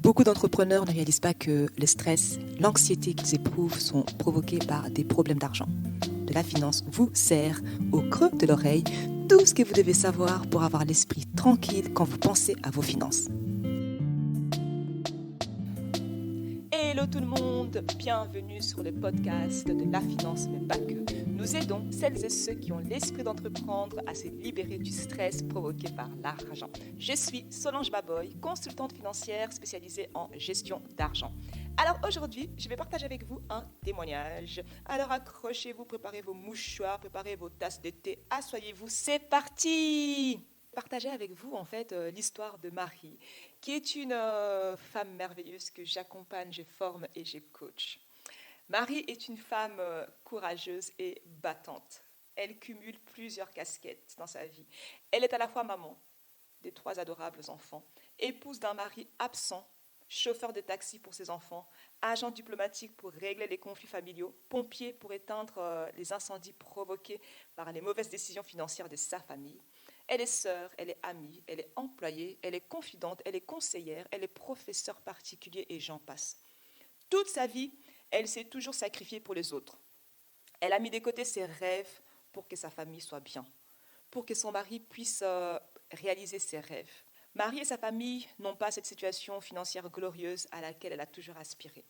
Beaucoup d'entrepreneurs ne réalisent pas que le stress, l'anxiété qu'ils éprouvent sont provoqués par des problèmes d'argent. De la finance vous sert au creux de l'oreille tout ce que vous devez savoir pour avoir l'esprit tranquille quand vous pensez à vos finances. Hello tout le monde, bienvenue sur le podcast de La Finance, mais pas que. Nous aidons celles et ceux qui ont l'esprit d'entreprendre à se libérer du stress provoqué par l'argent. Je suis Solange Baboy, consultante financière spécialisée en gestion d'argent. Alors aujourd'hui, je vais partager avec vous un témoignage. Alors accrochez-vous, préparez vos mouchoirs, préparez vos tasses de thé, asseyez-vous, c'est parti! Partager avec vous en fait l'histoire de Marie, qui est une femme merveilleuse que j'accompagne, je forme et je coach. Marie est une femme courageuse et battante. Elle cumule plusieurs casquettes dans sa vie. Elle est à la fois maman de 3 adorables enfants, épouse d'un mari absent, chauffeur de taxi pour ses enfants, agent diplomatique pour régler les conflits familiaux, pompier pour éteindre les incendies provoqués par les mauvaises décisions financières de sa famille. Elle est sœur, elle est amie, elle est employée, elle est confidente, elle est conseillère, elle est professeure particulier et j'en passe. Toute sa vie, elle s'est toujours sacrifiée pour les autres. Elle a mis de côté ses rêves pour que sa famille soit bien, pour que son mari puisse réaliser ses rêves. Marie et sa famille n'ont pas cette situation financière glorieuse à laquelle elle a toujours aspiré.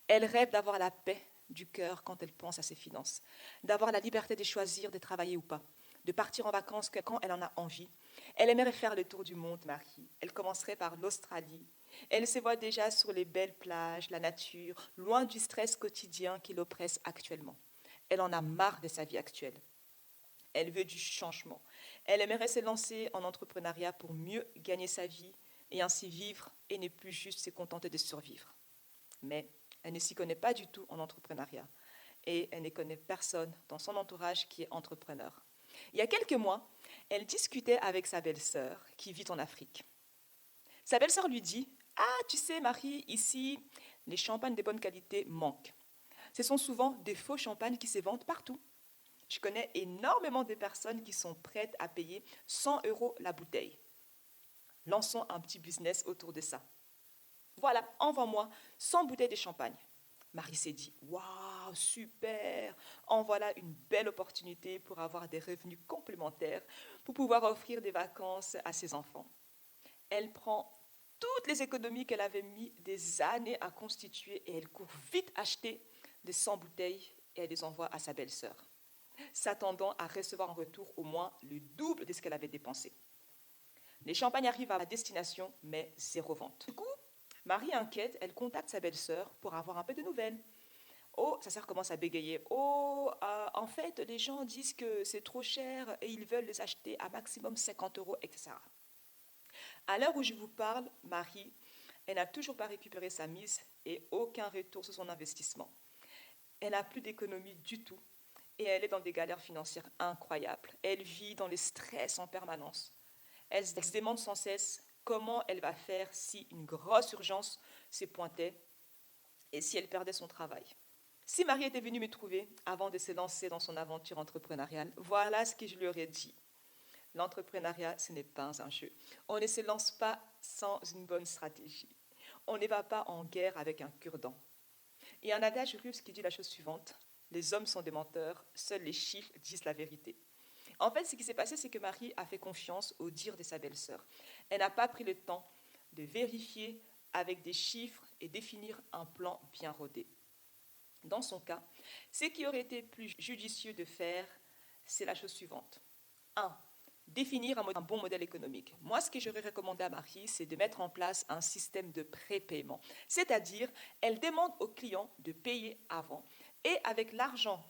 Elle rêve d'avoir la paix du cœur quand elle pense à ses finances, d'avoir la liberté de choisir de travailler ou pas, de partir en vacances quand elle en a envie. Elle aimerait faire le tour du monde, Marie. Elle commencerait par l'Australie. Elle se voit déjà sur les belles plages, la nature, loin du stress quotidien qui l'oppresse actuellement. Elle en a marre de sa vie actuelle. Elle veut du changement. Elle aimerait se lancer en entrepreneuriat pour mieux gagner sa vie et ainsi vivre et ne plus juste se contenter de survivre. Mais elle ne s'y connaît pas du tout en entrepreneuriat et elle ne connaît personne dans son entourage qui est entrepreneur. Il y a quelques mois, elle discutait avec sa belle-sœur qui vit en Afrique. Sa belle-sœur lui dit « Ah, tu sais Marie, ici, les champagnes de bonne qualité manquent. Ce sont souvent des faux champagnes qui se vendent partout. Je connais énormément de personnes qui sont prêtes à payer 100 € la bouteille. Lançons un petit business autour de ça. Voilà, envoie-moi 100 bouteilles de champagne. » Marie s'est dit « Waouh, super! En voilà une belle opportunité pour avoir des revenus complémentaires, pour pouvoir offrir des vacances à ses enfants. » Elle prend toutes les économies qu'elle avait mis des années à constituer et elle court vite acheter des 100 bouteilles et elle les envoie à sa belle-sœur, s'attendant à recevoir en retour au moins le double de ce qu'elle avait dépensé. Les champagnes arrivent à la destination, mais zéro vente. Du coup, Marie inquiète, elle contacte sa belle-sœur pour avoir un peu de nouvelles. Oh, sa sœur commence à bégayer. Oh, en fait, les gens disent que c'est trop cher et ils veulent les acheter à maximum 50 €, etc. À l'heure où je vous parle, Marie, elle n'a toujours pas récupéré sa mise et aucun retour sur son investissement. Elle n'a plus d'économie du tout et elle est dans des galères financières incroyables. Elle vit dans le stress en permanence. Elle se demande sans cesse comment elle va faire si une grosse urgence se pointait et si elle perdait son travail. Si Marie était venue me trouver avant de se lancer dans son aventure entrepreneuriale, voilà ce que je lui aurais dit. L'entrepreneuriat, ce n'est pas un jeu. On ne se lance pas sans une bonne stratégie. On ne va pas en guerre avec un cure-dent. Il y a un adage russe qui dit la chose suivante. Les hommes sont des menteurs, seuls les chiffres disent la vérité. En fait, ce qui s'est passé, c'est que Marie a fait confiance au dire de sa belle-sœur. Elle n'a pas pris le temps de vérifier avec des chiffres et définir un plan bien rodé. Dans son cas, ce qui aurait été plus judicieux de faire, c'est la chose suivante. 1. Définir un bon modèle économique. Moi, ce que j'aurais recommandé à Marie, c'est de mettre en place un système de prépaiement. C'est-à-dire, elle demande aux clients de payer avant et avec l'argent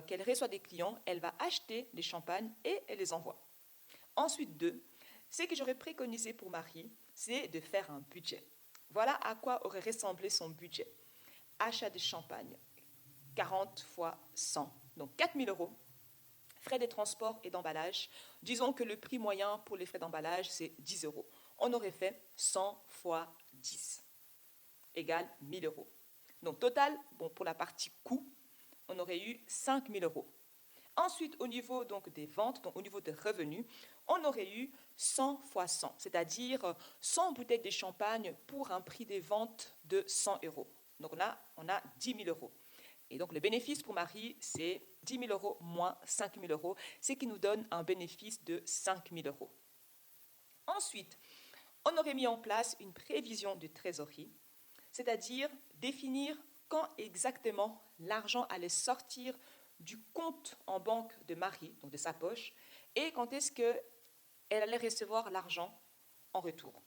qu'elle reçoit des clients, elle va acheter les champagnes et elle les envoie. Ensuite, 2, ce que j'aurais préconisé pour Marie, c'est de faire un budget. Voilà à quoi aurait ressemblé son budget. Achat de champagne, 40 fois 100, donc 4 000 €. Frais de transport et d'emballage, disons que le prix moyen pour les frais d'emballage, c'est 10 €. On aurait fait 100 fois 10, égale 1 000 €. Donc total, pour la partie coût, on aurait eu 5 000 €. Ensuite, au niveau donc des ventes, donc au niveau des revenus, on aurait eu 100 fois 100, c'est-à-dire 100 bouteilles de champagne pour un prix des ventes de 100 euros. Donc là, on a 10 000 euros. Et donc le bénéfice pour Marie, c'est 10 000 euros moins 5 000 euros, ce qui nous donne un bénéfice de 5 000 euros. Ensuite, on aurait mis en place une prévision de trésorerie, c'est-à-dire définir quand exactement l'argent allait sortir du compte en banque de Marie, donc de sa poche, et quand est-ce qu'elle allait recevoir l'argent en retour.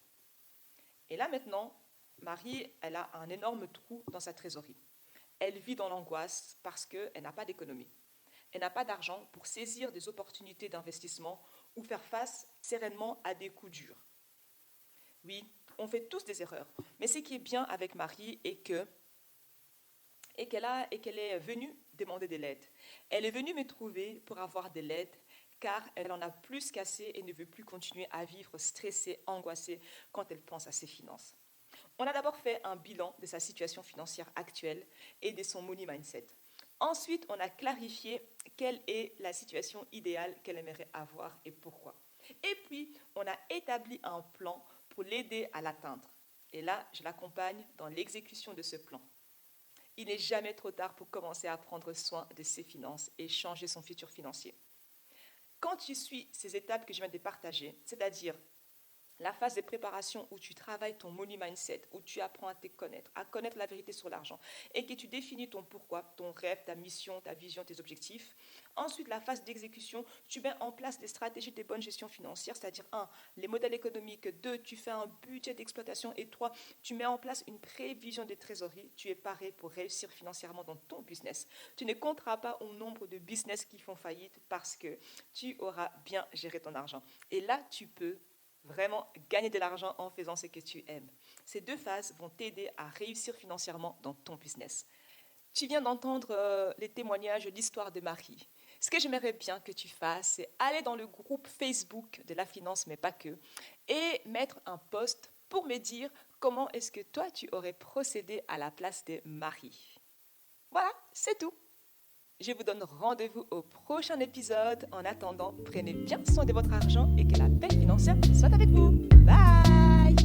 Et là maintenant, Marie, elle a un énorme trou dans sa trésorerie. Elle vit dans l'angoisse parce qu'elle n'a pas d'économie. Elle n'a pas d'argent pour saisir des opportunités d'investissement ou faire face sereinement à des coups durs. Oui, on fait tous des erreurs, mais ce qui est bien avec Marie est qu'elle est venue demander de l'aide. Elle est venue me trouver pour avoir de l'aide car elle en a plus qu'assez et ne veut plus continuer à vivre stressée, angoissée quand elle pense à ses finances. On a d'abord fait un bilan de sa situation financière actuelle et de son money mindset. Ensuite, on a clarifié quelle est la situation idéale qu'elle aimerait avoir et pourquoi. Et puis, on a établi un plan pour l'aider à l'atteindre. Et là, je l'accompagne dans l'exécution de ce plan. Il n'est jamais trop tard pour commencer à prendre soin de ses finances et changer son futur financier. Quand tu suis ces étapes que je viens de partager, c'est-à-dire la phase de préparation où tu travailles ton money mindset, où tu apprends à te connaître, à connaître la vérité sur l'argent et que tu définis ton pourquoi, ton rêve, ta mission, ta vision, tes objectifs. Ensuite, la phase d'exécution, tu mets en place des stratégies de bonne gestion financière, c'est-à-dire 1, les modèles économiques, 2, tu fais un budget d'exploitation et 3, tu mets en place une prévision de trésorerie, tu es paré pour réussir financièrement dans ton business. Tu ne compteras pas au nombre de business qui font faillite parce que tu auras bien géré ton argent. Et là, tu peux vraiment gagner de l'argent en faisant ce que tu aimes. Ces 2 phases vont t'aider à réussir financièrement dans ton business. Tu viens d'entendre les témoignages, l'histoire de Marie. Ce que j'aimerais bien que tu fasses, c'est aller dans le groupe Facebook de la finance, mais pas que, et mettre un post pour me dire comment est-ce que toi, tu aurais procédé à la place de Marie. Voilà, c'est tout. Je vous donne rendez-vous au prochain épisode. En attendant, prenez bien soin de votre argent et que la paix financière soit avec vous. Bye!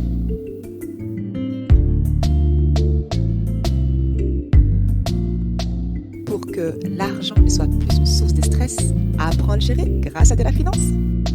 Pour que l'argent ne soit plus une source de stress, apprends à le gérer grâce à de la finance.